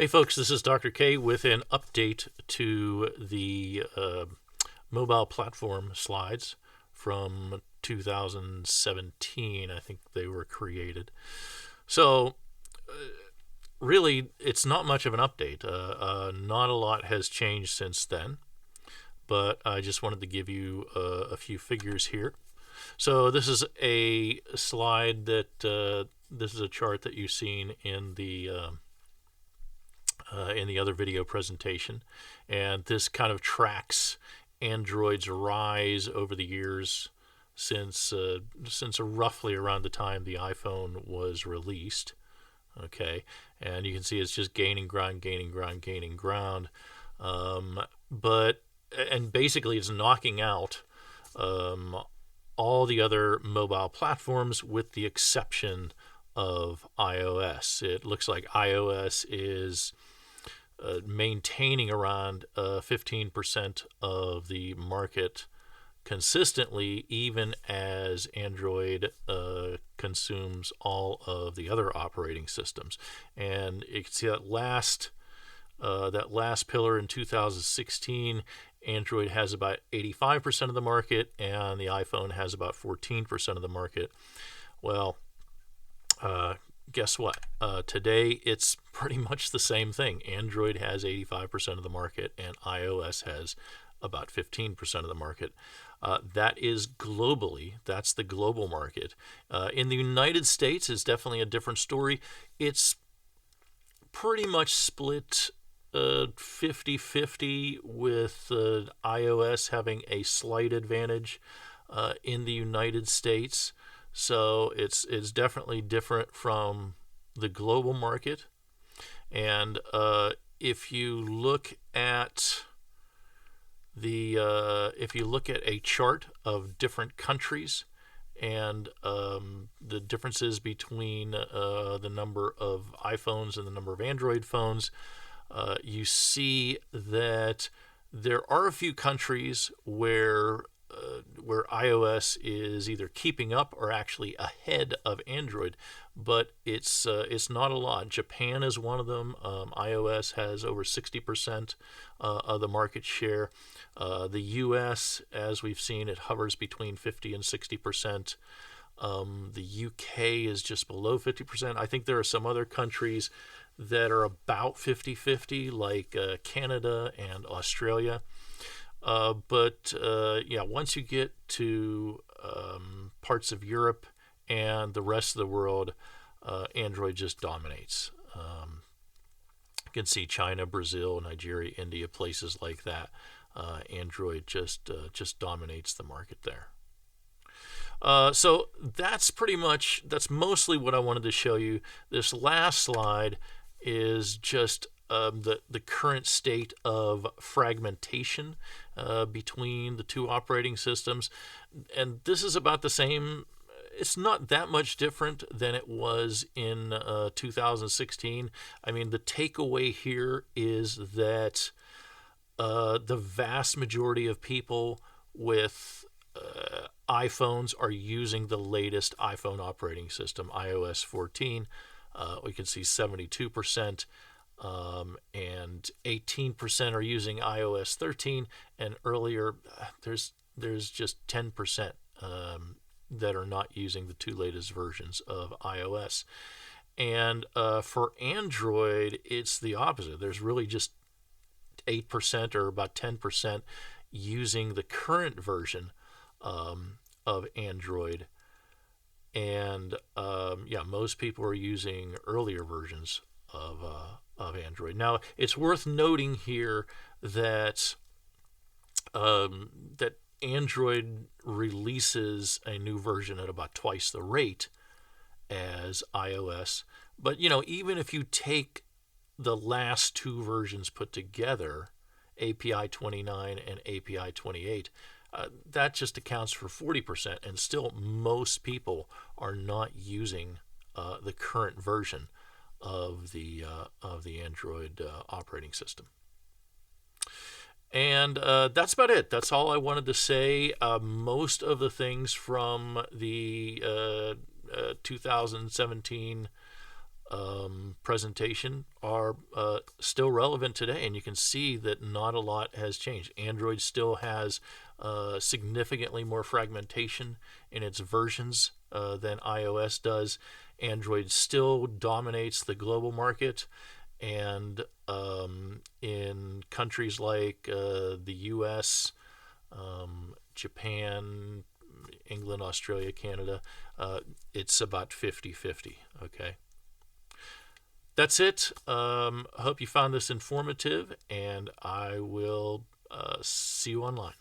Hey folks, this is Dr. K with an update to the mobile platform slides from 2017. I think they were created. So, really, it's not much of an update. Not a lot has changed since then, but I just wanted to give you a few figures here. So, this is a slide that this is a chart that you've seen in the other video presentation, and this kind of tracks Android's rise over the years since roughly around the time the iPhone was released. Okay, and you can see it's just gaining ground, gaining ground, gaining ground, but and basically it's knocking out all the other mobile platforms with the exception of iOS. It looks like iOS is maintaining around 15% of the market consistently, even as Android consumes all of the other operating systems. And you can see that last pillar in 2016, Android has about 85% of the market, and the iPhone has about 14% of the market. Well, guess what? Today it's pretty much the same thing. Android has 85% of the market, and iOS has about 15% of the market. That is globally. That's the global market. In the United States, it's definitely a different story. It's pretty much split 50-50 with iOS having a slight advantage in the United States. So it's definitely different from the global market. And if you look at a chart of different countries and the differences between the number of iPhones and the number of Android phones, you see that there are a few countries where iOS is either keeping up or actually ahead of Android, but it's not a lot. Japan is one of them. iOS has over 60% of the market share. The U.S., as we've seen, it hovers between 50 and 60%. The UK is just below 50%. I think there are some other countries that are about 50-50, like Canada and Australia. But once you get to parts of Europe and the rest of the world, Android just dominates. You can see China, Brazil, Nigeria, India, places like that. Android just dominates the market there. So that's mostly what I wanted to show you. This last slide is just the current state of fragmentation between the two operating systems. And this is about the same. It's not that much different than it was in 2016. I mean, the takeaway here is that the vast majority of people with iPhones are using the latest iPhone operating system, iOS 14. We can see 72%. And 18% are using iOS 13, and earlier there's just 10% that are not using the two latest versions of iOS. And for Android, it's the opposite. There's really just 8% or about 10% using the current version of Android. And most people are using earlier versions of Android. Now, it's worth noting here that that Android releases a new version at about twice the rate as iOS. But even if you take the last two versions put together, API 29 and API 28, that just accounts for 40%, and still most people are not using the current version of the Android operating system. And that's about it. That's all I wanted to say. Most of the things from the 2017 presentation are still relevant today, and you can see that not a lot has changed. Android still has significantly more fragmentation in its versions than iOS does. Android still dominates the global market, and in countries like the US, Japan, England, Australia, Canada, it's about 50-50. Okay. That's it. I hope you found this informative, and I will see you online.